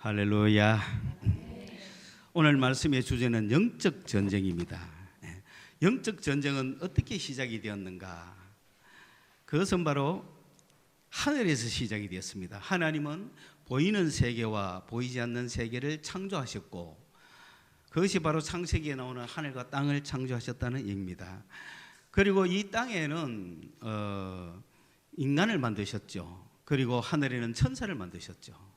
할렐루야. 오늘 말씀의 주제는 영적 전쟁입니다. 영적 전쟁은 어떻게 시작이 되었는가? 그것은 바로 하늘에서 시작이 되었습니다. 하나님은 보이는 세계와 보이지 않는 세계를 창조하셨고, 그것이 바로 창세기에 나오는 하늘과 땅을 창조하셨다는 얘기입니다. 그리고 이 땅에는 인간을 만드셨죠. 그리고 하늘에는 천사를 만드셨죠.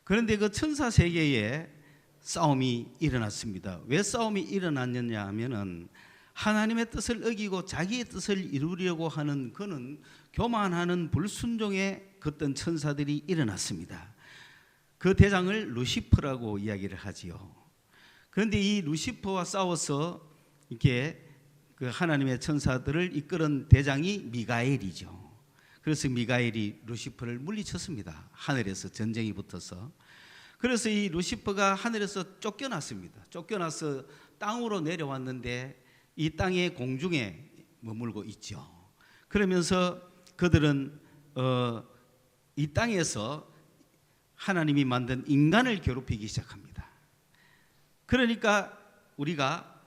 그런데 그 천사 세계에 싸움이 일어났습니다. 왜 싸움이 일어났느냐 하면은 하나님의 뜻을 어기고 자기의 뜻을 이루려고 하는 그는 교만하는 불순종의 어떤 천사들이 일어났습니다. 그 대장을 루시퍼라고 이야기를 하지요. 그런데 이 루시퍼와 싸워서 이렇게 그 하나님의 천사들을 이끄는 대장이 미가엘이죠. 그래서 미가엘이 루시퍼를 물리쳤습니다. 하늘에서 전쟁이 붙어서. 그래서 이 루시퍼가 하늘에서 쫓겨났습니다. 쫓겨나서 땅으로 내려왔는데 이 땅의 공중에 머물고 있죠. 그러면서 그들은 이 땅에서 하나님이 만든 인간을 괴롭히기 시작합니다. 그러니까 우리가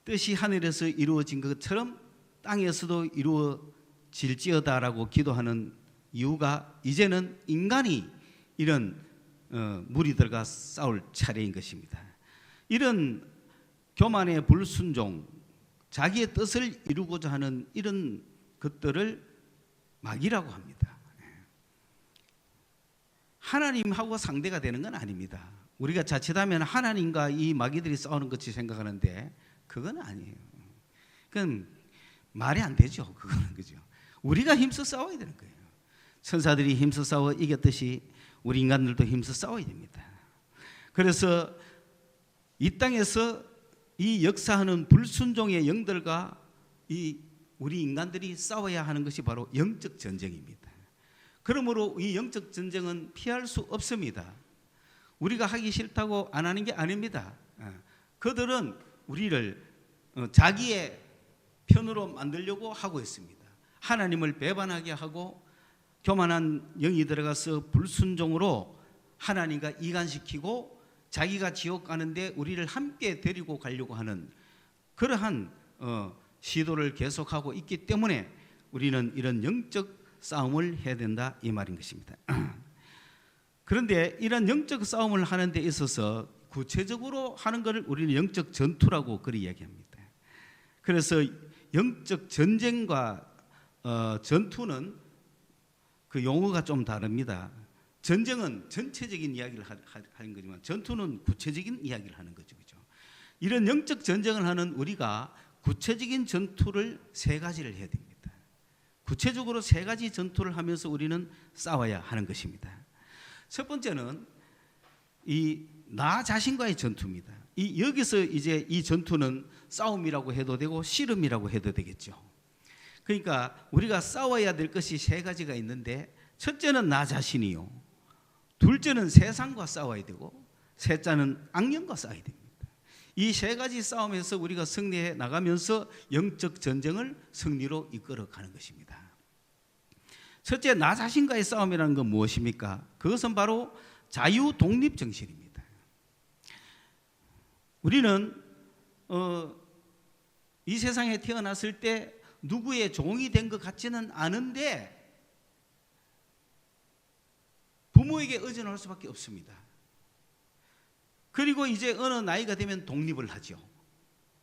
뜻이 하늘에서 이루어진 것처럼 땅에서도 이루어질지어다라고 기도하는 이유가 이제는 인간이 이런 무리들과 싸울 차례인 것입니다. 이런 교만의 불순종, 자기의 뜻을 이루고자 하는 이런 것들을 마귀라고 합니다. 하나님하고 상대가 되는 건 아닙니다. 우리가 자칫하면 하나님과 이 마귀들이 싸우는 것이 생각하는데 그건 아니에요. 그건 말이 안 되죠. 그거는 그죠. 우리가 힘써 싸워야 되는 거예요. 천사들이 힘써 싸워 이겼듯이 우리 인간들도 힘써 싸워야 됩니다. 그래서 이 땅에서 이 역사하는 불순종의 영들과 이 우리 인간들이 싸워야 하는 것이 바로 영적 전쟁입니다. 그러므로 이 영적 전쟁은 피할 수 없습니다. 우리가 하기 싫다고 안 하는 게 아닙니다. 그들은 우리를 자기의 편으로 만들려고 하고 있습니다. 하나님을 배반하게 하고 교만한 영이 들어가서 불순종으로 하나님과 이간시키고 자기가 지옥 가는데 우리를 함께 데리고 가려고 하는 그러한 시도를 계속하고 있기 때문에 우리는 이런 영적 싸움을 해야 된다 이 말인 것입니다. 그런데 이런 영적 싸움을 하는 데 있어서 구체적으로 하는 것을 우리는 영적 전투라고 그리 이야기합니다. 그래서 영적 전쟁과 전투는 그 용어가 좀 다릅니다. 전쟁은 전체적인 이야기를 하는 거지만 전투는 구체적인 이야기를 하는 거죠. 그죠? 이런 영적 전쟁을 하는 우리가 구체적인 전투를 세 가지를 해야 됩니다. 구체적으로 세 가지 전투를 하면서 우리는 싸워야 하는 것입니다. 첫 번째는 이 나 자신과의 전투입니다. 여기서 이제 이 전투는 싸움이라고 해도 되고 씨름이라고 해도 되겠죠. 그러니까 우리가 싸워야 될 것이 세 가지가 있는데 첫째는 나 자신이요. 둘째는 세상과 싸워야 되고 셋째는 악령과 싸워야 됩니다. 이 세 가지 싸움에서 우리가 승리해 나가면서 영적 전쟁을 승리로 이끌어가는 것입니다. 첫째 나 자신과의 싸움이라는 건 무엇입니까? 그것은 바로 자유 독립 정신입니다. 우리는 이 세상에 태어났을 때 누구의 종이 된 것 같지는 않은데 부모에게 의존할 수밖에 없습니다. 그리고 이제 어느 나이가 되면 독립을 하죠.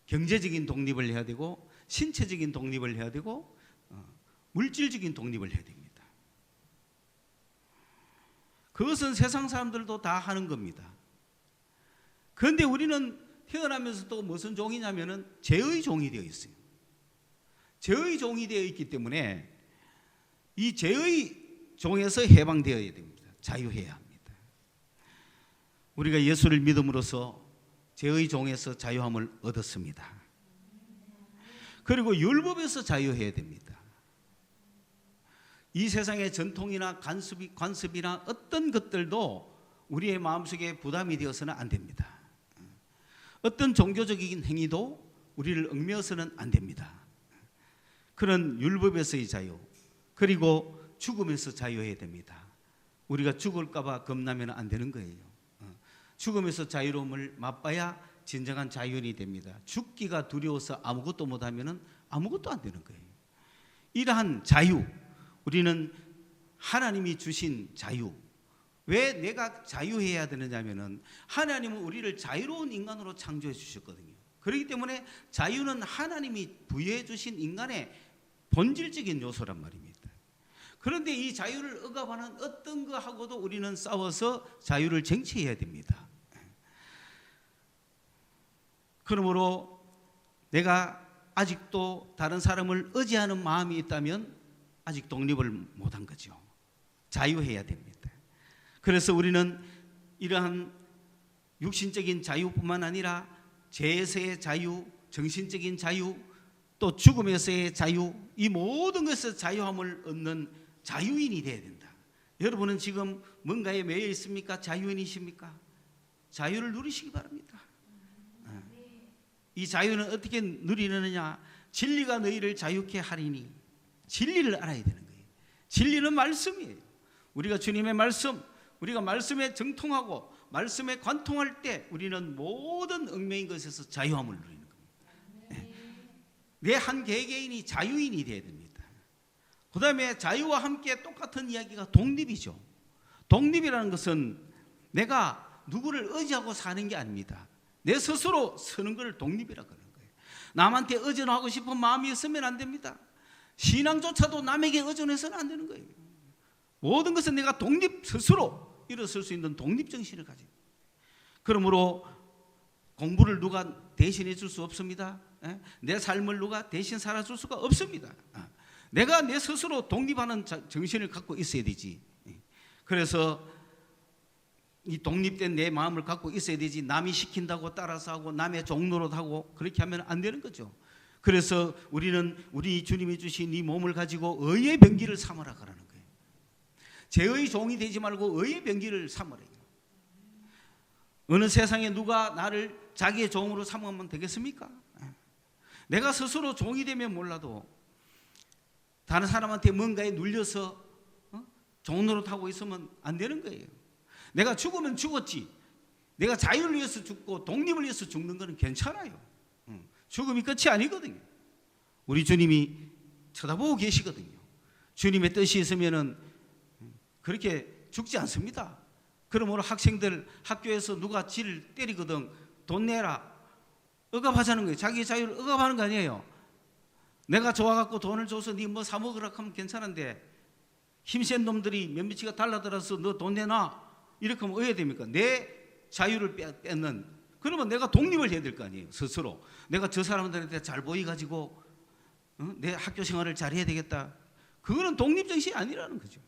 경제적인 독립을 해야 되고 신체적인 독립을 해야 되고 물질적인 독립을 해야 됩니다. 그것은 세상 사람들도 다 하는 겁니다. 그런데 우리는 태어나면서도 무슨 종이냐면은 죄의 종이 되어 있어요. 죄의 종이 되어 있기 때문에 이 죄의 종에서 해방되어야 됩니다. 자유해야 합니다. 우리가 예수를 믿음으로써 죄의 종에서 자유함을 얻었습니다. 그리고 율법에서 자유해야 됩니다. 이 세상의 전통이나 관습이나 어떤 것들도 우리의 마음속에 부담이 되어서는 안 됩니다. 어떤 종교적인 행위도 우리를 얽매어서는 안 됩니다. 그런 율법에서의 자유, 그리고 죽음에서 자유해야 됩니다. 우리가 죽을까 봐 겁나면 안 되는 거예요. 죽음에서 자유로움을 맛봐야 진정한 자유인이 됩니다. 죽기가 두려워서 아무것도 못하면 아무것도 안 되는 거예요. 이러한 자유, 우리는 하나님이 주신 자유. 왜 내가 자유해야 되느냐면은 하나님은 우리를 자유로운 인간으로 창조해 주셨거든요. 그렇기 때문에 자유는 하나님이 부여해 주신 인간의 본질적인 요소란 말입니다. 그런데 이 자유를 억압하는 어떤 거하고도 우리는 싸워서 자유를 쟁취해야 됩니다. 그러므로 내가 아직도 다른 사람을 의지하는 마음이 있다면 아직 독립을 못한 거죠. 자유해야 됩니다. 그래서 우리는 이러한 육신적인 자유뿐만 아니라 죄에서의 자유, 정신적인 자유, 또 죽음에서의 자유, 이 모든 것에서 자유함을 얻는 자유인이 되어야 된다. 여러분은 지금 뭔가에 매여 있습니까? 자유인이십니까? 자유를 누리시기 바랍니다. 이 자유는 어떻게 누리느냐? 진리가 너희를 자유케 하리니. 진리를 알아야 되는 거예요. 진리는 말씀이에요. 우리가 주님의 말씀, 우리가 말씀에 정통하고 말씀에 관통할 때 우리는 모든 얽매인 것에서 자유함을 누리는 겁니다. 내 한 개개인이 자유인이 되어야 됩니다. 그 다음에 자유와 함께 똑같은 이야기가 독립이죠. 독립이라는 것은 내가 누구를 의지하고 사는 게 아닙니다. 내 스스로 서는 걸 독립이라고 하는 거예요. 남한테 의존하고 싶은 마음이 있으면 안 됩니다. 신앙조차도 남에게 의존해서는 안 되는 거예요. 모든 것은 내가 독립 스스로 일어설 수 있는 독립정신을 가진. 그러므로 공부를 누가 대신해 줄 수 없습니다. 내 삶을 누가 대신 살아줄 수가 없습니다. 내가 내 스스로 독립하는 정신을 갖고 있어야 되지. 그래서 이 독립된 내 마음을 갖고 있어야 되지, 남이 시킨다고 따라서 하고 남의 종노릇 하고 그렇게 하면 안 되는 거죠. 그래서 우리는 우리 주님이 주신 이 몸을 가지고 의의 병기를 삼으라 그러는 거예요. 죄의 종이 되지 말고 의의 병기를 삼으라. 어느 세상에 누가 나를 자기의 종으로 삼으면 되겠습니까? 내가 스스로 종이 되면 몰라도 다른 사람한테 뭔가에 눌려서 종노릇하고 있으면 안 되는 거예요. 내가 죽으면 죽었지, 내가 자유를 위해서 죽고 독립을 위해서 죽는 것은 괜찮아요. 죽음이 끝이 아니거든요. 우리 주님이 쳐다보고 계시거든요. 주님의 뜻이 있으면은 그렇게 죽지 않습니다. 그러므로 학생들 학교에서 누가 지를 때리거든 돈 내라 억압하자는 거예요. 자기 자유를 억압하는 거 아니에요. 내가 좋아갖고 돈을 줘서 네 뭐 사 먹으라 하면 괜찮은데 힘센 놈들이 몇몇이가 달라들어서 너 돈 내놔 이렇게 하면 어떻게 됩니까? 내 자유를 뺏는. 그러면 내가 독립을 해야 될 거 아니에요. 스스로 내가 저 사람들한테 잘 보이가지고 내 학교 생활을 잘 해야 되겠다. 그거는 독립정신이 아니라는 거죠.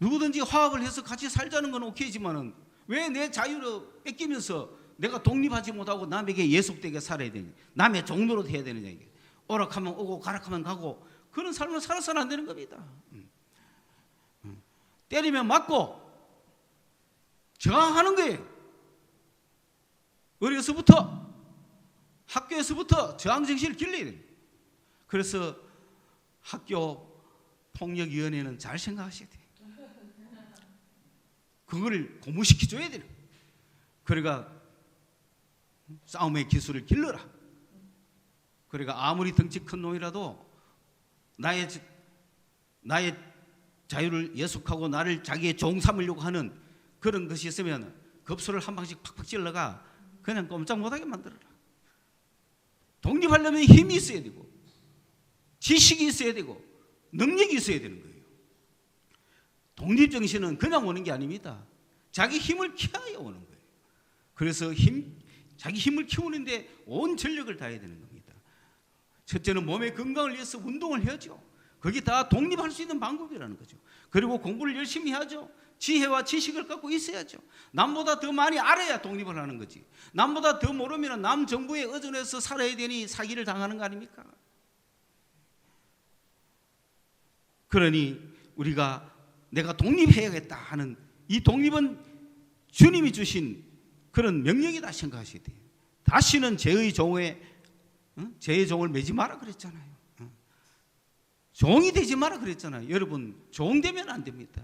누구든지 화합을 해서 같이 살자는 건 오케이지만은 왜 내 자유를 뺏기면서 내가 독립하지 못하고 남에게 예속되게 살아야 되냐, 남의 종노릇 해야 되느냐. 이게 오락하면 오고 가락하면 가고 그런 삶을 살아서는 안 되는 겁니다. 때리면 맞고 저항하는 거예요. 어려서부터 학교에서부터 저항정신을 길러야 돼요. 그래서 학교 폭력위원회는 잘 생각하셔야 돼요. 그거를 고무시켜줘야 돼요. 그러니까 싸움의 기술을 길러라. 그러니까 아무리 덩치 큰 놈이라도 나의 자유를 예속하고 나를 자기의 종 삼으려고 하는 그런 것이 있으면 급소를 한 방씩 팍팍 찔러가 그냥 꼼짝 못하게 만들어라. 독립하려면 힘이 있어야 되고 지식이 있어야 되고 능력이 있어야 되는 거예요. 독립정신은 그냥 오는 게 아닙니다. 자기 힘을 키워야 오는 거예요. 그래서 자기 힘을 키우는데 온 전력을 다해야 되는 겁니다. 첫째는 몸의 건강을 위해서 운동을 해야죠. 그게 다 독립할 수 있는 방법이라는 거죠. 그리고 공부를 열심히 해야죠. 지혜와 지식을 갖고 있어야죠. 남보다 더 많이 알아야 독립을 하는 거지. 남보다 더 모르면 남 정부에 의존해서 살아야 되니 사기를 당하는 거 아닙니까? 그러니 우리가 내가 독립해야겠다 하는 이 독립은 주님이 주신 그런 명령이다 생각하셔야 돼요. 다시는 죄의 종을 매지 마라 그랬잖아요. 종이 되지 마라 그랬잖아요. 여러분 종 되면 안 됩니다.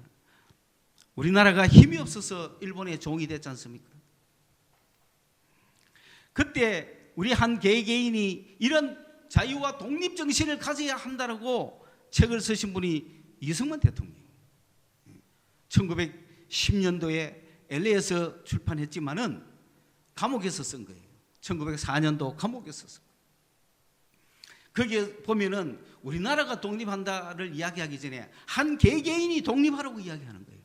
우리나라가 힘이 없어서 일본의 종이 됐지 않습니까? 그때 우리 한 개개인이 이런 자유와 독립정신을 가져야 한다고 책을 쓰신 분이 이승만 대통령. 1910년도에 LA에서 출판했지만은 감옥에서 쓴 거예요. 1904년도 감옥에서 쓴 거예요. 거기에 보면은 우리나라가 독립한다를 이야기하기 전에 한 개개인이 독립하라고 이야기하는 거예요.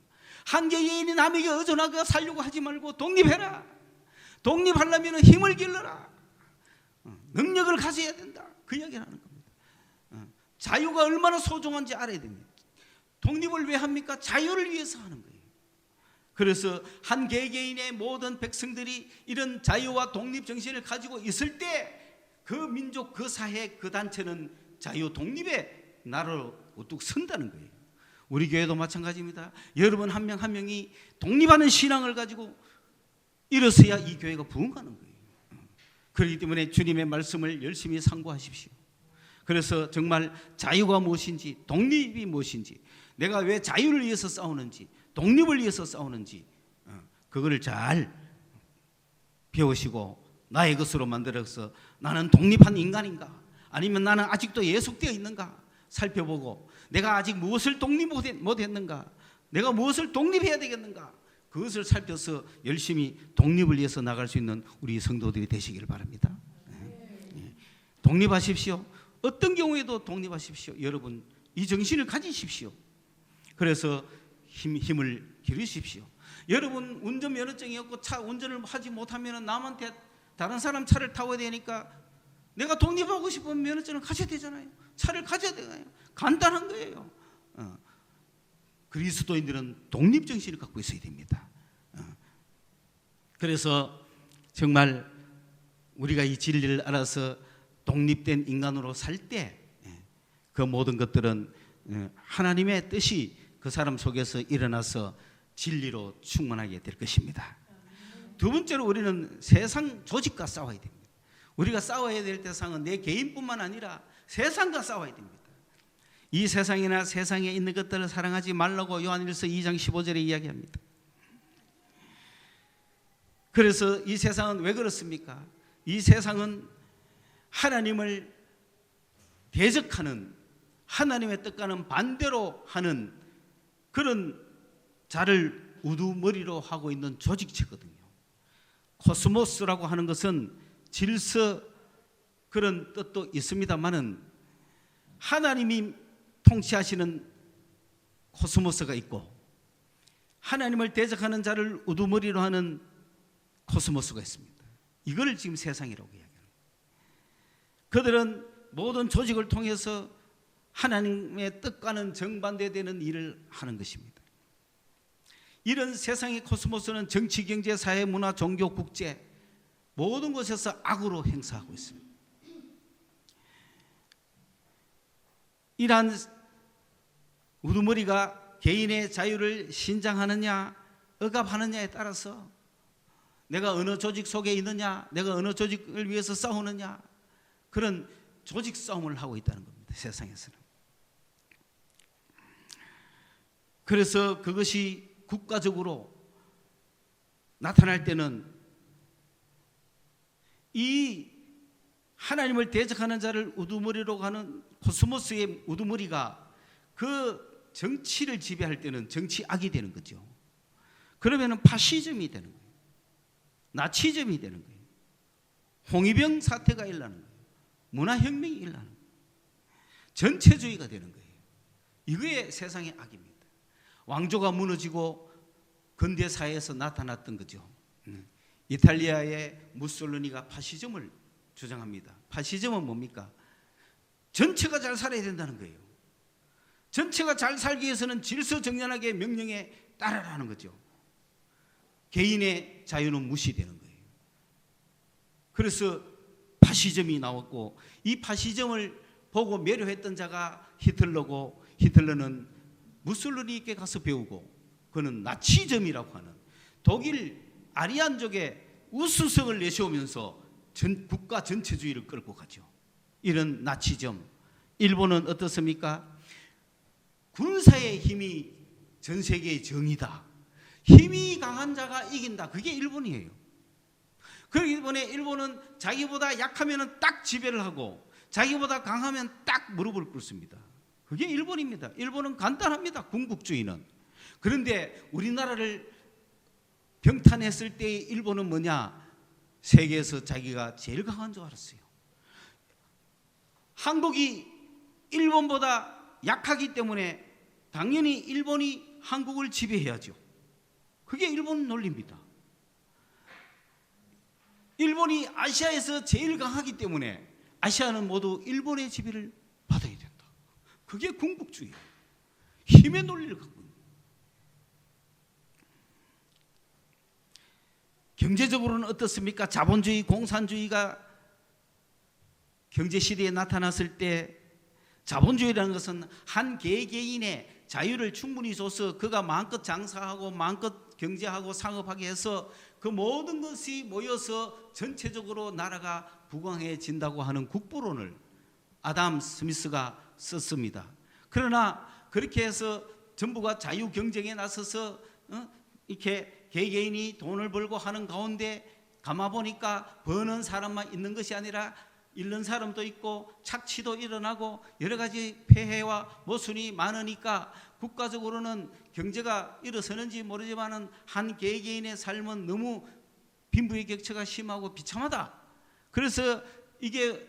한 개개인이 남에게 의존하고 살려고 하지 말고 독립해라. 독립하려면 힘을 길러라. 능력을 가져야 된다. 그 이야기를 하는 겁니다. 자유가 얼마나 소중한지 알아야 됩니다. 독립을 왜 합니까? 자유를 위해서 하는 거예요. 그래서 한 개개인의 모든 백성들이 이런 자유와 독립 정신을 가지고 있을 때 그 민족, 그 사회, 그 단체는 자유 독립의 나라로 우뚝 선다는 거예요. 우리 교회도 마찬가지입니다. 여러분 한 명 한 명이 독립하는 신앙을 가지고 일어서야 이 교회가 부흥하는 거예요. 그렇기 때문에 주님의 말씀을 열심히 상고하십시오. 그래서 정말 자유가 무엇인지, 독립이 무엇인지, 내가 왜 자유를 위해서 싸우는지, 독립을 위해서 싸우는지 그거를 잘 배우시고 나의 것으로 만들어서 나는 독립한 인간인가, 아니면 나는 아직도 예속되어 있는가 살펴보고 내가 아직 무엇을 독립 못했는가, 내가 무엇을 독립해야 되겠는가, 그것을 살펴서 열심히 독립을 위해서 나갈 수 있는 우리 성도들이 되시길 바랍니다. 독립하십시오. 어떤 경우에도 독립하십시오. 여러분 이 정신을 가지십시오. 그래서 힘을 기르십시오. 여러분 운전면허증이 없고 차 운전을 하지 못하면 남한테 다른 사람 차를 타고 되니까 내가 독립하고 싶으면 면허증을 가져야 되잖아요. 차를 가져야 되잖아요. 간단한 거예요. 그리스도인들은 독립정신을 갖고 있어야 됩니다. 그래서 정말 우리가 이 진리를 알아서 독립된 인간으로 살 때 그 모든 것들은 하나님의 뜻이 그 사람 속에서 일어나서 진리로 충만하게 될 것입니다. 두 번째로 우리는 세상 조직과 싸워야 됩니다. 우리가 싸워야 될 대상은 내 개인뿐만 아니라 세상과 싸워야 됩니다. 이 세상이나 세상에 있는 것들을 사랑하지 말라고 요한일서 2장 15절에 이야기합니다. 그래서 이 세상은 왜 그렇습니까? 이 세상은 하나님을 대적하는, 하나님의 뜻과는 반대로 하는 그런 자를 우두머리로 하고 있는 조직체거든요. 코스모스라고 하는 것은 질서, 그런 뜻도 있습니다만은 하나님이 통치하시는 코스모스가 있고 하나님을 대적하는 자를 우두머리로 하는 코스모스가 있습니다. 이걸 지금 세상이라고 이야기합니다. 그들은 모든 조직을 통해서 하나님의 뜻과는 정반대되는 일을 하는 것입니다. 이런 세상의 코스모스는 정치, 경제, 사회, 문화, 종교, 국제 모든 곳에서 악으로 행사하고 있습니다. 이러한 우두머리가 개인의 자유를 신장하느냐 억압하느냐에 따라서 내가 어느 조직 속에 있느냐, 내가 어느 조직을 위해서 싸우느냐, 그런 조직 싸움을 하고 있다는 겁니다. 세상에서는. 그래서 그것이 국가적으로 나타날 때는 이 하나님을 대적하는 자를 우두머리로 가는 코스모스의 우두머리가 그 정치를 지배할 때는 정치악이 되는 거죠. 그러면 파시즘이 되는 거예요. 나치즘이 되는 거예요. 홍위병 사태가 일어나는 거예요. 문화혁명이 일어나는 거예요. 전체주의가 되는 거예요. 이거에 세상의 악입니다. 왕조가 무너지고 근대사회에서 나타났던 거죠. 이탈리아의 무솔리니가 파시즘을 주장합니다. 파시즘은 뭡니까? 전체가 잘 살아야 된다는 거예요. 전체가 잘 살기 위해서는 질서정연하게 명령에 따르라는 거죠. 개인의 자유는 무시되는 거예요. 그래서 파시즘이 나왔고 이 파시즘을 보고 매료했던 자가 히틀러고 히틀러는 무솔리니에게 가서 배우고 그는 나치즘이라고 하는 독일 아리안족의 우수성을 내세우면서 국가 전체주의를 끌고 가죠. 이런 나치즘. 일본은 어떻습니까? 군사의 힘이 전 세계의 정의다. 힘이 강한 자가 이긴다. 그게 일본이에요. 그렇기 때문에 일본은 자기보다 약하면 딱 지배를 하고 자기보다 강하면 딱 무릎을 꿇습니다. 그게 일본입니다. 일본은 간단합니다. 군국주의는. 그런데 우리나라를 병탄했을 때의 일본은 뭐냐? 세계에서 자기가 제일 강한 줄 알았어요. 한국이 일본보다 약하기 때문에 당연히 일본이 한국을 지배해야죠. 그게 일본 논리입니다. 일본이 아시아에서 제일 강하기 때문에 아시아는 모두 일본의 지배를 받아야 된다. 그게 군국주의예요. 힘의 논리를 갖고 있는 거예요. 경제적으로는 어떻습니까? 자본주의, 공산주의가 경제시대에 나타났을 때 자본주의라는 것은 한 개개인의 자유를 충분히 줘서 그가 마음껏 장사하고 마음껏 경제하고 상업하게 해서 그 모든 것이 모여서 전체적으로 나라가 부강해진다고 하는 국부론을 아담 스미스가 썼습니다. 그러나 그렇게 해서 전부가 자유 경쟁에 나서서 이렇게 개개인이 돈을 벌고 하는 가운데 가만 보니까 버는 사람만 있는 것이 아니라 잃는 사람도 있고 착취도 일어나고 여러 가지 폐해와 모순이 많으니까 국가적으로는 경제가 일어서는지 모르지만은 한 개개인의 삶은 너무 빈부의 격차가 심하고 비참하다. 그래서 이게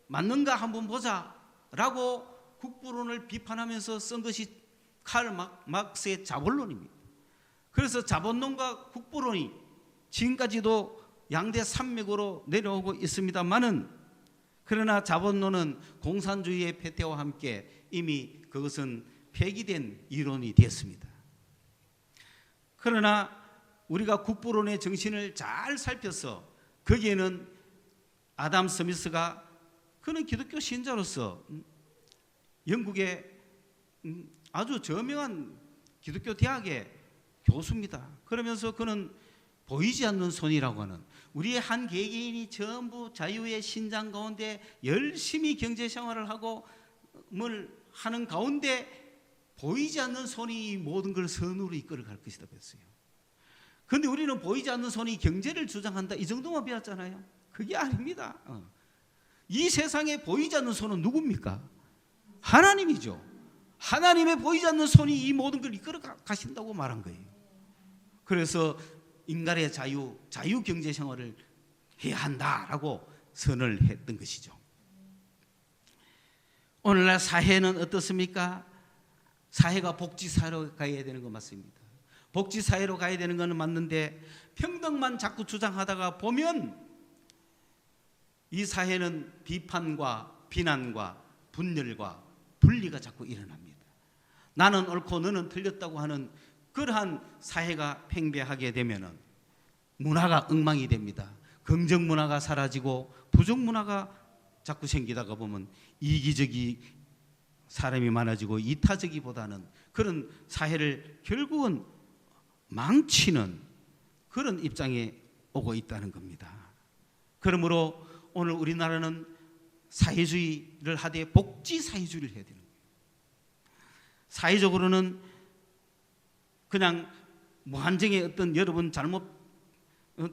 맞는가 한번 보자라고 국부론을 비판하면서 쓴 것이 칼 막스의 자본론입니다. 그래서 자본론과 국부론이 지금까지도 양대 산맥으로 내려오고 있습니다만은 그러나 자본론은 공산주의의 패퇴와 함께 이미 그것은 폐기된 이론이 되었습니다. 그러나 우리가 국부론의 정신을 잘 살펴서 거기에는 아담 스미스가 그는 기독교 신자로서 영국의 아주 저명한 기독교 대학의 교수입니다. 그러면서 그는 보이지 않는 손이라고 하는 우리의 한 개개인이 전부 자유의 신장 가운데 열심히 경제 생활을 하고 뭘 하는 가운데 보이지 않는 손이 모든 걸 선으로 이끌어갈 것이다 그랬어요. 그런데 우리는 보이지 않는 손이 경제를 주장한다 이 정도만 배웠잖아요. 그게 아닙니다. 이 세상에 보이지 않는 손은 누굽니까? 하나님이죠. 하나님의 보이지 않는 손이 이 모든 걸 이끌어 가신다고 말한 거예요. 그래서 인간의 자유 경제 생활을 해야 한다라고 선을 했던 것이죠. 오늘날 사회는 어떻습니까? 사회가 복지사회로 가야 되는 거 맞습니다. 복지사회로 가야 되는 것은 맞는데 평등만 자꾸 주장하다가 보면 이 사회는 비판과 비난과 분열과 분리가 자꾸 일어납니다. 나는 옳고 너는 틀렸다고 하는 그러한 사회가 팽배하게 되면 문화가 엉망이 됩니다. 긍정 문화가 사라지고 부정 문화가 자꾸 생기다가 보면 이기적이 사람이 많아지고 이타적이보다는 그런 사회를 결국은 망치는 그런 입장에 오고 있다는 겁니다. 그러므로 오늘 우리나라는 사회주의를 하되 복지사회주의를 해야 되는 거예요. 사회적으로는 그냥 무한정의 어떤 여러분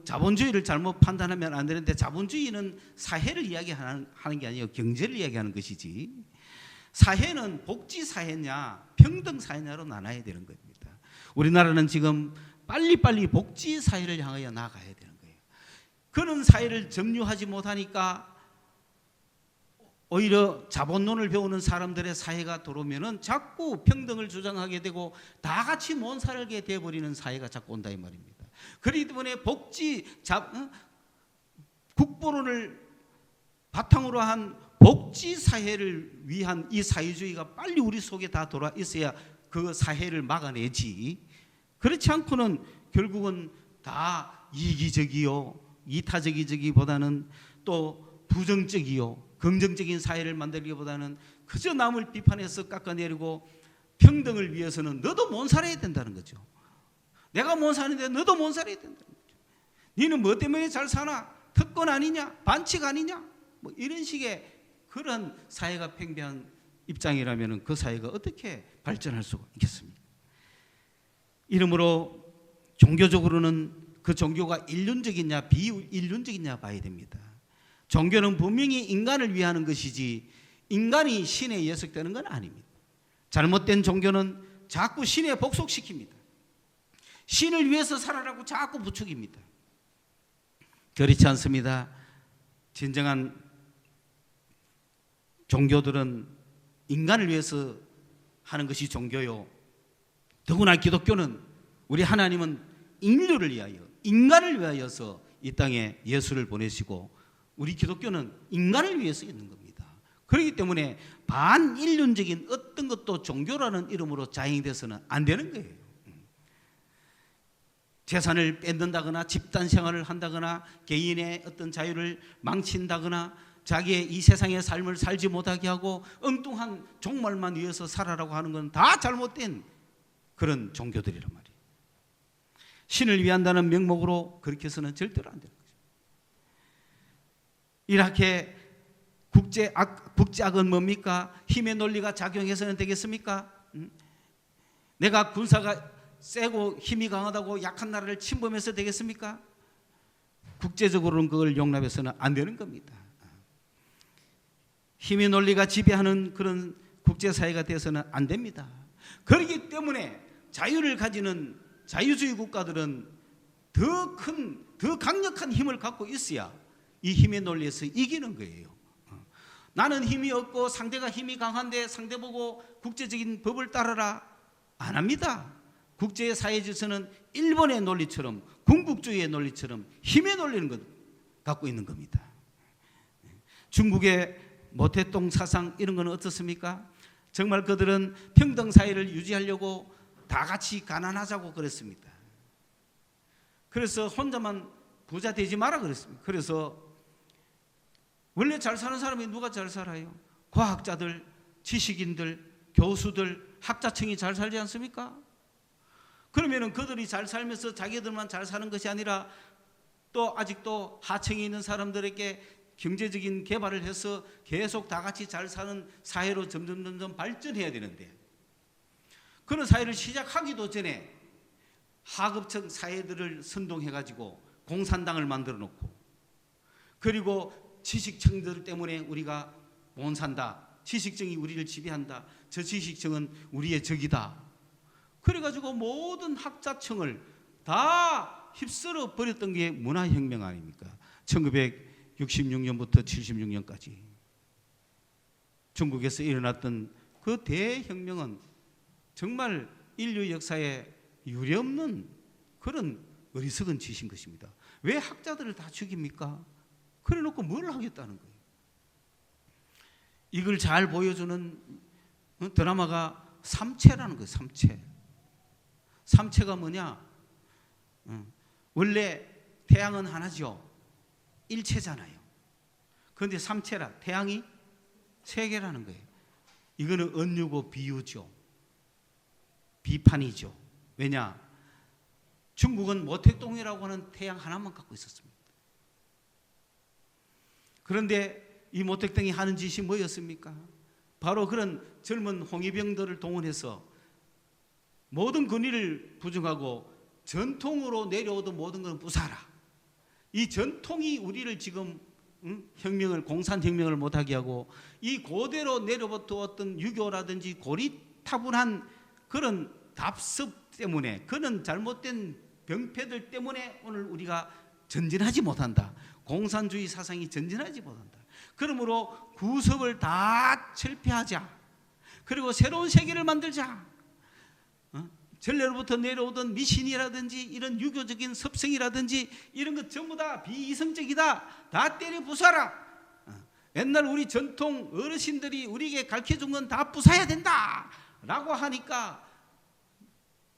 자본주의를 잘못 판단하면 안 되는데 자본주의는 사회를 이야기하는 게 아니에요. 경제를 이야기하는 것이지. 사회는 복지사회냐 평등사회냐로 나눠야 되는 겁니다. 우리나라는 지금 빨리빨리 복지사회를 향하여 나아가야 되는 거예요. 그런 사회를 점유하지 못하니까 오히려 자본론을 배우는 사람들의 사회가 들어오면은 자꾸 평등을 주장하게 되고 다 같이 못 살게 되어버리는 사회가 자꾸 온다 이 말입니다. 그렇기 때문에 국부론을 바탕으로 한 복지사회를 위한 이 사회주의가 빨리 우리 속에 다 돌아 있어야 그 사회를 막아내지. 그렇지 않고는 결국은 다 이기적이요 이타적이보다는 또 부정적이요 긍정적인 사회를 만들기보다는 그저 남을 비판해서 깎아내리고 평등을 위해서는 너도 못 살아야 된다는 거죠. 내가 못 사는데 너도 못 살아야 된다는 거죠. 너는 뭐 때문에 잘 사나? 특권 아니냐? 반칙 아니냐? 뭐 이런 식의 그런 사회가 팽배한 입장이라면 그 사회가 어떻게 발전할 수가 있겠습니까? 이러므로 종교적으로는 그 종교가 일륜적이냐 비일륜적이냐 봐야 됩니다. 종교는 분명히 인간을 위하는 것이지 인간이 신에 예속되는 건 아닙니다. 잘못된 종교는 자꾸 신에 복속시킵니다. 신을 위해서 살아라고 자꾸 부추깁니다. 그렇지 않습니다. 진정한 종교들은 인간을 위해서 하는 것이 종교요. 더구나 기독교는 우리 하나님은 인류를 위하여 인간을 위하여서 이 땅에 예수를 보내시고 우리 기독교는 인간을 위해서 있는 겁니다. 그렇기 때문에 반인륜적인 어떤 것도 종교라는 이름으로 자행돼서는 안 되는 거예요. 재산을 뺏는다거나 집단 생활을 한다거나 개인의 어떤 자유를 망친다거나 자기의 이 세상의 삶을 살지 못하게 하고 엉뚱한 종말만 위해서 살아라고 하는 건 다 잘못된 그런 종교들이란 말이에요. 신을 위한다는 명목으로 그렇게 해서는 절대로 안 되는 거죠. 이렇게 국제악은 뭡니까? 힘의 논리가 작용해서는 되겠습니까? 내가 군사가 세고 힘이 강하다고 약한 나라를 침범해서 되겠습니까? 국제적으로는 그걸 용납해서는 안 되는 겁니다. 힘의 논리가 지배하는 그런 국제사회가 돼서는 안 됩니다. 그렇기 때문에 자유를 가지는 자유주의 국가들은 더 큰, 더 강력한 힘을 갖고 있어야 이 힘의 논리에서 이기는 거예요. 나는 힘이 없고 상대가 힘이 강한데 상대 보고 국제적인 법을 따르라 안 합니다. 국제사회 질서는 일본의 논리처럼 군국주의의 논리처럼 힘의 논리를 갖고 있는 겁니다. 중국의 모태동 사상 이런 건 어떻습니까? 정말 그들은 평등사회를 유지하려고 다 같이 가난하자고 그랬습니다. 그래서 혼자만 부자 되지 마라 그랬습니다. 그래서 원래 잘 사는 사람이 누가 잘 살아요? 과학자들, 지식인들, 교수들, 학자층이 잘 살지 않습니까? 그러면은 그들이 잘 살면서 자기들만 잘 사는 것이 아니라 또 아직도 하층에 있는 사람들에게 경제적인 개발을 해서 계속 다 같이 잘 사는 사회로 점점 발전해야 되는데 그런 사회를 시작하기도 전에 하급층 사회들을 선동해가지고 공산당을 만들어 놓고 그리고 지식층들 때문에 우리가 못 산다. 지식층이 우리를 지배한다. 저 지식층은 우리의 적이다. 그래가지고 모든 학자층을 다 휩쓸어 버렸던 게 문화혁명 아닙니까? 1966년부터 76년까지 중국에서 일어났던 그 대혁명은 정말 인류 역사에 유례없는 그런 어리석은 짓인 것입니다. 왜 학자들을 다 죽입니까? 그래 놓고 뭘 하겠다는 거예요. 이걸 잘 보여주는 드라마가 삼체라는 거예요. 삼체가 뭐냐? 원래 태양은 하나죠. 일체잖아요. 그런데 삼체라 태양이 세 개라는 거예요. 이거는 은유고 비유죠. 비판이죠. 왜냐? 중국은 모택동이라고 하는 태양 하나만 갖고 있었습니다. 그런데 이 모택동이 하는 짓이 뭐였습니까? 바로 그런 젊은 홍위병들을 동원해서 모든 권위를 부정하고 전통으로 내려오던 모든 것을 부사라. 이 전통이 우리를 지금 혁명을 공산혁명을 못하게 하고 이 고대로 내려부터 어떤 유교라든지 고리타분한 그런 답습 때문에 그런 잘못된 병폐들 때문에 오늘 우리가 전진하지 못한다. 공산주의 사상이 전진하지 못한다. 그러므로 구석을 다 철폐하자. 그리고 새로운 세계를 만들자. 전례로부터 내려오던 미신이라든지 이런 유교적인 섭성이라든지 이런 것 전부 다 비이성적이다. 다 때려 부숴라. 옛날 우리 전통 어르신들이 우리에게 가르쳐준 건 다 부숴야 된다. 라고 하니까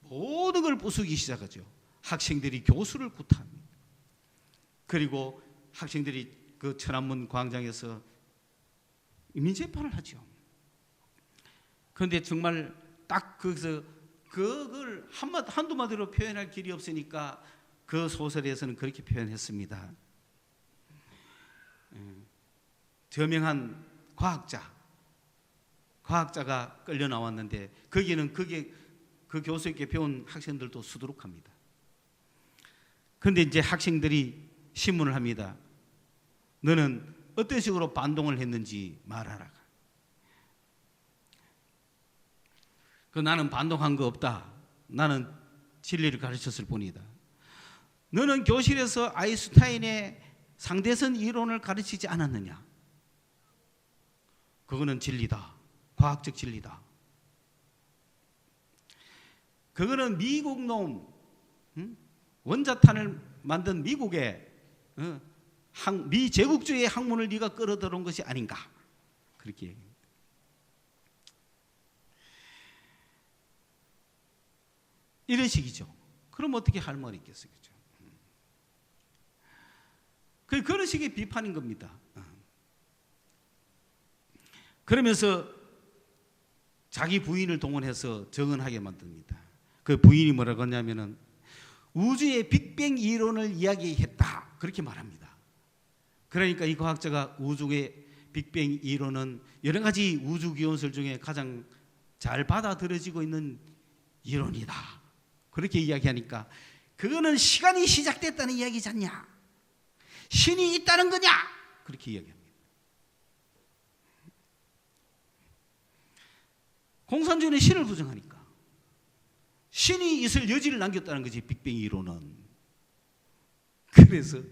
모든 걸 부수기 시작하죠. 학생들이 교수를 구타합니다. 그리고 학생들이 그 천안문 광장에서 민재판을 하죠. 그런데 정말 딱 거기서 그걸 한두 마디로 표현할 길이 없으니까 그 소설에서는 그렇게 표현했습니다. 저명한 과학자가 끌려 나왔는데 거기는 그 교수에게 배운 학생들도 수두룩합니다. 그런데 이제 학생들이 신문을 합니다. 너는 어떤 식으로 반동을 했는지 말하라. 나는 반동한 거 없다. 나는 진리를 가르쳤을 뿐이다. 너는 교실에서 아인슈타인의 상대선 이론을 가르치지 않았느냐? 그거는 진리다. 과학적 진리다. 그거는 미국 놈, 원자탄을 만든 미국의 미제국주의 학문을 네가 끌어들여온 것이 아닌가? 그렇게 얘기합니다. 이런 식이죠. 그럼 어떻게 할 말이 있겠어요? 그죠? 그런 식의 비판인 겁니다. 그러면서 자기 부인을 동원해서 정언하게 만듭니다. 그 부인이 뭐라고 하냐면은 우주의 빅뱅 이론을 이야기했다. 그렇게 말합니다. 그러니까 이 과학자가 우주의 빅뱅 이론은 여러 가지 우주 기원설 중에 가장 잘 받아들여지고 있는 이론이다. 그렇게 이야기하니까 그거는 시간이 시작됐다는 이야기지 않냐? 신이 있다는 거냐? 그렇게 이야기합니다. 공산주의는 신을 부정하니까 신이 있을 여지를 남겼다는 거지, 빅뱅 이론은. 그래서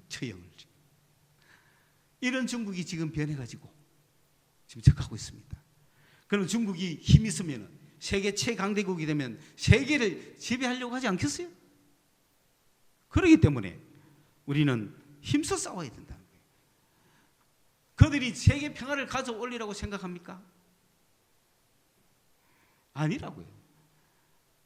처형을. 이런 중국이 지금 변해가지고 지금 적하고 있습니다. 그럼 중국이 힘 있으면 세계 최강대국이 되면 세계를 지배하려고 하지 않겠어요? 그렇기 때문에 우리는 힘써 싸워야 된다는 거예요. 그들이 세계 평화를 가져올리라고 생각합니까? 아니라고요.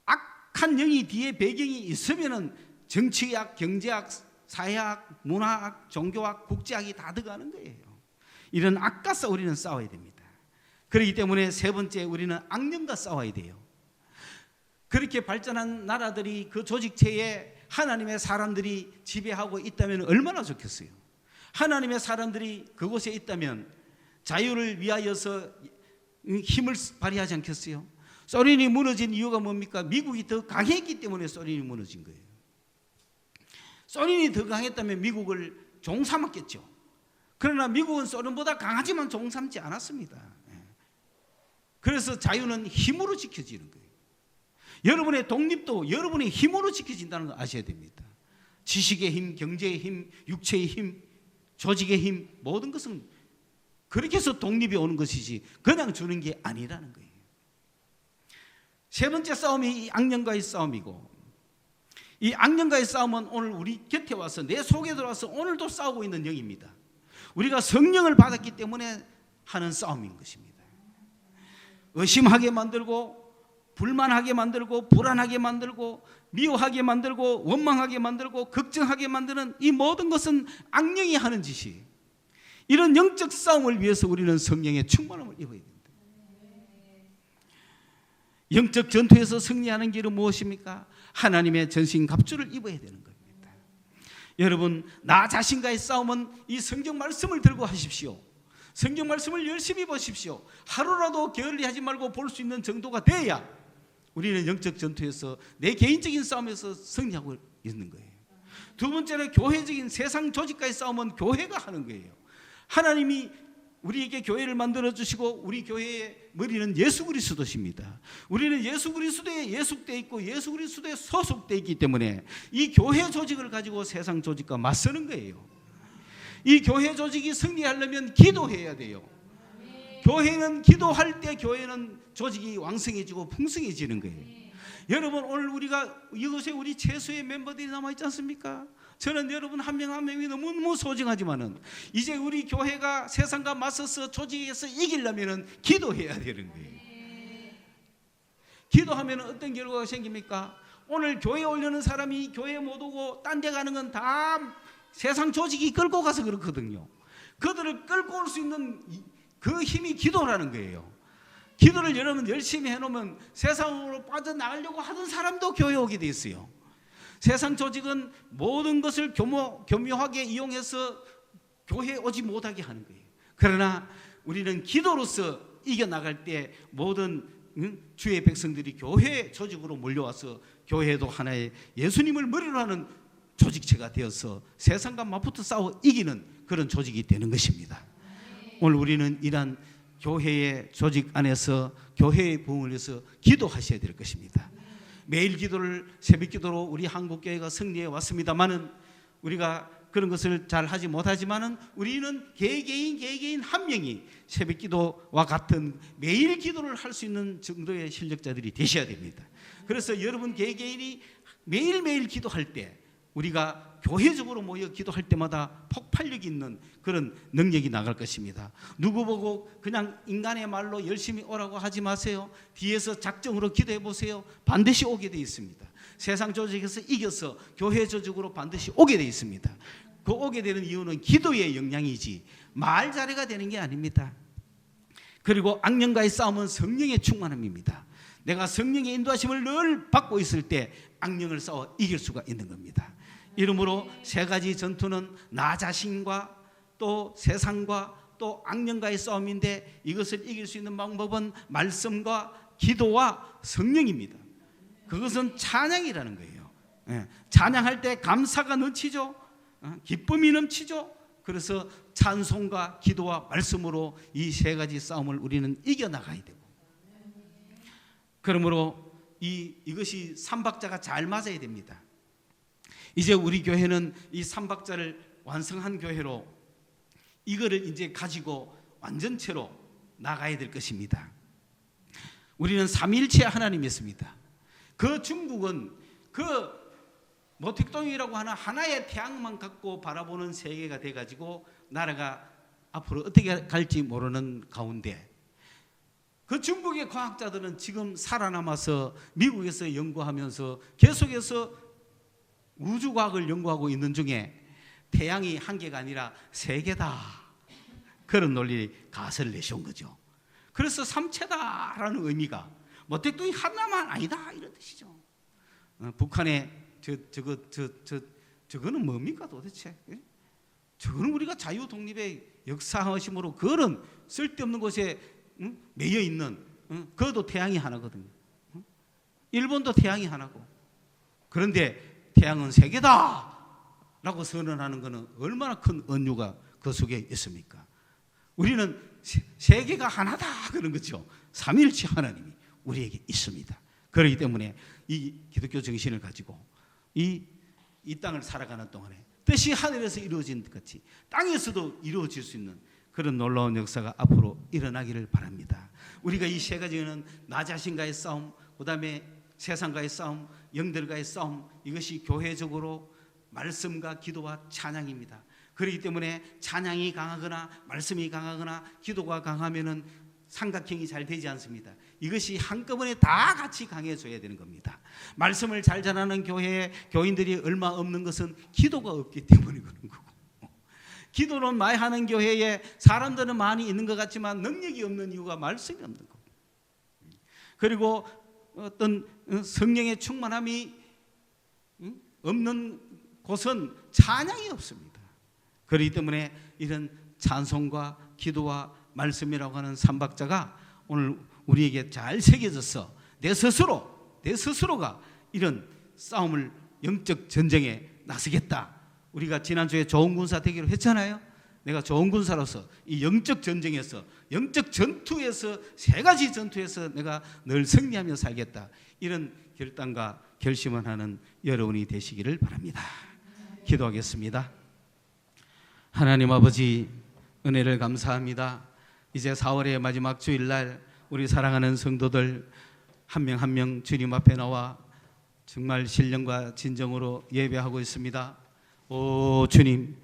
악한 영이 뒤에 배경이 있으면은 정치학, 경제학, 사회학, 문화학, 종교학, 국제학이 다 들어가는 거예요. 이런 악과 우리는 싸워야 됩니다. 그렇기 때문에 세 번째, 우리는 악령과 싸워야 돼요. 그렇게 발전한 나라들이 그 조직체에 하나님의 사람들이 지배하고 있다면 얼마나 좋겠어요. 하나님의 사람들이 그곳에 있다면 자유를 위하여서 힘을 발휘하지 않겠어요. 소련이 무너진 이유가 뭡니까? 미국이 더 강했기 때문에 소련이 무너진 거예요. 소련이 더 강했다면 미국을 종 삼았겠죠. 그러나 미국은 소련보다 강하지만 종 삼지 않았습니다. 그래서 자유는 힘으로 지켜지는 거예요. 여러분의 독립도 여러분의 힘으로 지켜진다는 걸 아셔야 됩니다. 지식의 힘, 경제의 힘, 육체의 힘, 조직의 힘, 모든 것은 그렇게 해서 독립이 오는 것이지 그냥 주는 게 아니라는 거예요. 세 번째 싸움이 이 악령과의 싸움이고, 이 악령과의 싸움은 오늘 우리 곁에 와서 내 속에 들어와서 오늘도 싸우고 있는 영입니다. 우리가 성령을 받았기 때문에 하는 싸움인 것입니다. 의심하게 만들고, 불만하게 만들고, 불안하게 만들고, 미워하게 만들고, 원망하게 만들고, 걱정하게 만드는 이 모든 것은 악령이 하는 짓이에요. 이런 영적 싸움을 위해서 우리는 성령의 충만함을 입어야 됩니다. 영적 전투에서 승리하는 길은 무엇입니까? 하나님의 전신갑주를 입어야 되는 겁니다. 여러분, 나 자신과의 싸움은 이 성경 말씀을 들고 하십시오. 성경 말씀을 열심히 보십시오. 하루라도 게을리하지 말고 볼 수 있는 정도가 돼야 우리는 영적 전투에서 내 개인적인 싸움에서 승리하고 있는 거예요. 두 번째는 교회적인 세상 조직과의 싸움은 교회가 하는 거예요. 하나님이 우리에게 교회를 만들어 주시고 우리 교회의 머리는 예수 그리스도십니다. 우리는 예수 그리스도에 예속되어 있고 예수 그리스도에 소속되어 있기 때문에 이 교회 조직을 가지고 세상 조직과 맞서는 거예요. 이 교회 조직이 승리하려면 기도해야 돼요. 교회는 기도할 때 교회는 조직이 왕성해지고 풍성해지는 거예요. 여러분, 오늘 우리가 이곳에 우리 최소의 멤버들이 남아있지 않습니까? 저는 여러분 한 명 한 명이 너무 소중하지만은 이제 우리 교회가 세상과 맞서서 조직에서 이기려면 기도해야 되는 거예요. 기도하면 어떤 결과가 생깁니까? 오늘 교회에 오려는 사람이 교회 못 오고 딴 데 가는 건 다 세상 조직이 끌고 가서 그렇거든요. 그들을 끌고 올 수 있는 그 힘이 기도라는 거예요. 기도를 여러분 열심히 해놓으면 세상으로 빠져나가려고 하던 사람도 교회에 오게 돼 있어요. 세상 조직은 모든 것을 교묘하게 이용해서 교회에 오지 못하게 하는 거예요. 그러나 우리는 기도로서 이겨나갈 때 모든 주의 백성들이 교회 조직으로 몰려와서 교회도 하나의 예수님을 머리로 하는 조직체가 되어서 세상과 맞붙어 싸워 이기는 그런 조직이 되는 것입니다. 오늘 우리는 이러한 교회의 조직 안에서 교회의 부흥을 위해서 기도하셔야 될 것입니다. 매일 기도를 새벽 기도로 우리 한국교회가 승리해 왔습니다만은 우리가 그런 것을 잘 하지 못하지만은 우리는 개개인 한 명이 새벽 기도와 같은 매일 기도를 할 수 있는 정도의 실력자들이 되셔야 됩니다. 그래서 여러분 개개인이 매일매일 기도할 때 우리가 교회적으로 모여 기도할 때마다 폭발력 있는 그런 능력이 나갈 것입니다. 누구 보고 그냥 인간의 말로 열심히 오라고 하지 마세요. 뒤에서 작정으로 기도해 보세요. 반드시 오게 되어 있습니다. 세상 조직에서 이겨서 교회 조직으로 반드시 오게 되어 있습니다. 그 오게 되는 이유는 기도의 영향이지 말 잘해가 되는 게 아닙니다. 그리고 악령과의 싸움은 성령의 충만함입니다. 내가 성령의 인도하심을 늘 받고 있을 때 악령을 싸워 이길 수가 있는 겁니다. 이러므로 세 가지 전투는 나 자신과 또 세상과 또 악령과의 싸움인데 이것을 이길 수 있는 방법은 말씀과 기도와 성령입니다. 그것은 찬양이라는 거예요. 찬양할 때 감사가 넘치죠. 기쁨이 넘치죠. 그래서 찬송과 기도와 말씀으로 이 세 가지 싸움을 우리는 이겨나가야 되고, 그러므로 이것이 삼박자가 잘 맞아야 됩니다. 이제 우리 교회는 이 삼박자를 완성한 교회로 이거를 이제 가지고 완전체로 나가야 될 것입니다. 우리는 삼위일체 하나님이 있습니다. 그 중국은 그 모택동이라고 하는 하나의 태양만 갖고 바라보는 세계가 돼가지고 나라가 앞으로 어떻게 갈지 모르는 가운데 그 중국의 과학자들은 지금 살아남아서 미국에서 연구하면서 계속해서 우주과학을 연구하고 있는 중에 태양이 한 개가 아니라 세 개다, 그런 논리 가설을 내세운 거죠. 그래서 삼체다라는 의미가 모택동이 하나만 아니다 이런 뜻이죠. 북한의 저거는 뭡니까 도대체? 저거는 우리가 자유 독립의 역사심으로 그런 쓸데없는 곳에 매여 있는 그것도 태양이 하나거든요. 일본도 태양이 하나고. 그런데 태양은 세 개다 라고 선언하는 것은 얼마나 큰 은유가 그 속에 있습니까? 우리는 세계가 하나다 그런 거죠. 삼위일체 하나님이 우리에게 있습니다. 그렇기 때문에 이 기독교 정신을 가지고 이 땅을 살아가는 동안에 뜻이 하늘에서 이루어진 것 같이 땅에서도 이루어질 수 있는 그런 놀라운 역사가 앞으로 일어나기를 바랍니다. 우리가 이 세 가지는 나 자신과의 싸움, 그 다음에 세상과의 싸움, 영들과의 싸움, 이것이 교회적으로 말씀과 기도와 찬양입니다. 그렇기 때문에 찬양이 강하거나 말씀이 강하거나 기도가 강하면은 삼각형이 잘 되지 않습니다. 이것이 한꺼번에 다 같이 강해져야 되는 겁니다. 말씀을 잘 전하는 교회에 교인들이 얼마 없는 것은 기도가 없기 때문에 그런 거고, 기도는 많이 하는 교회에 사람들은 많이 있는 것 같지만 능력이 없는 이유가 말씀이 없는 거고, 그리고 어떤 성령의 충만함이 없는 곳은 찬양이 없습니다. 그렇기 때문에 이런 찬송과 기도와 말씀이라고 하는 삼박자가 오늘 우리에게 잘 새겨져서 내 스스로가 이런 싸움을, 영적 전쟁에 나서겠다. 우리가 지난주에 좋은 군사 되기로 했잖아요. 내가 좋은 군사로서 이 영적 전쟁에서, 영적 전투에서, 세 가지 전투에서 내가 늘 승리하며 살겠다, 이런 결단과 결심을 하는 여러분이 되시기를 바랍니다. 기도하겠습니다. 하나님 아버지, 은혜를 감사합니다. 이제 4월의 마지막 주일날 우리 사랑하는 성도들 한 명 한 명 주님 앞에 나와 정말 신령과 진정으로 예배하고 있습니다. 오 주님,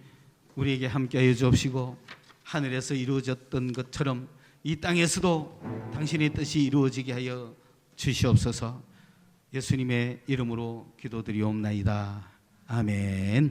우리에게 함께하여 주옵시고 하늘에서 이루어졌던 것처럼 이 땅에서도 당신의 뜻이 이루어지게 하여 주시옵소서. 예수님의 이름으로 기도드리옵나이다. 아멘.